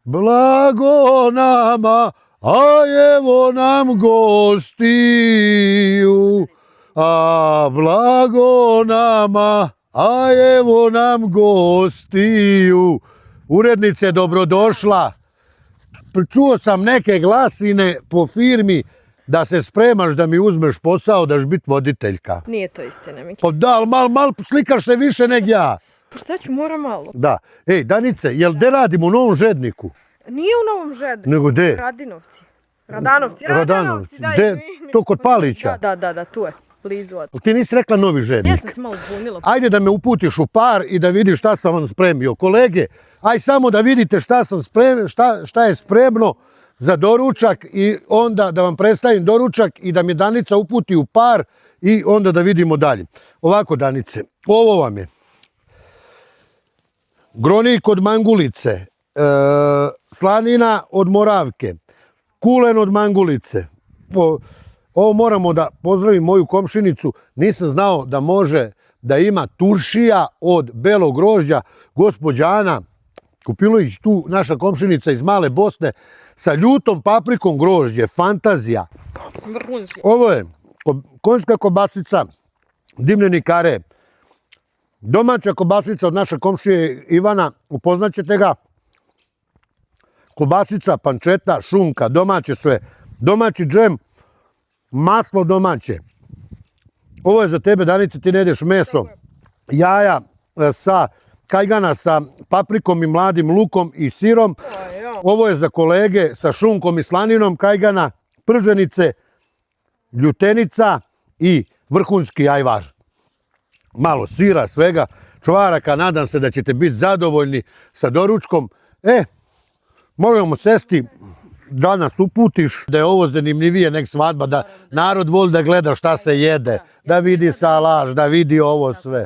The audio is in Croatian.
Blago nama, a evo nam gostiju. A blago nama, a evo nam gostiju. Urednice, dobrodošla. Čuo sam neke glasine po firmi da se spremaš da mi uzmeš posao da ćeš biti voditeljka. Nije to istina, Miki. Pa da, ali mal slikaš se više nego ja. Pa šta ću, moram malo. Da. Ej, Danice, jel de radimo u Novom Žedniku? Nije u Novom Žedniku. Nego de? Radinovci. Radanovci, daj De, mi. to kod Palića? Da, tu je. Blizu od. Ti nisi rekla Novi Žednik. Ja sam se malo zbunila. Ajde da me uputiš u par i da vidiš šta sam vam spremio. Kolege, aj samo da vidite šta sam spremio, šta je spremno za doručak i onda da vam predstavim doručak i da mi Danica uputi u par i onda da vidimo dalje. Ovako, Danice, ovo vam je gronik od mangulice, slanina od moravke, kulen od mangulice. Ovo moramo da pozdravim moju komšinicu, nisam znao da može da ima turšija od belog grožđa, gospođa Ana Kupilović, tu naša komšinica iz Male Bosne, sa ljutom paprikom grožđe, fantazija. Vrhunski. Ovo je konjska kobasica, dimljeni kare, domaća kobasica od naše komšije Ivana, upoznaćete ga, kobasica, pančeta, šunka, domaće sve, domaći džem, maslo domaće. Ovo je za tebe, Danice, ti ne jedeš meso, jaja sa kajgana sa paprikom i mladim lukom i sirom. Ovo je za kolege sa šunkom i slaninom kajgana, prženice, ljutenica i vrhunski ajvar. Malo sira, svega, čvaraka, nadam se da ćete biti zadovoljni sa doručkom. Možemo sesti da nas uputiš, da je ovo zanimljivije nek svadba, da narod voli da gleda šta se jede, da vidi salaš, da vidi ovo sve.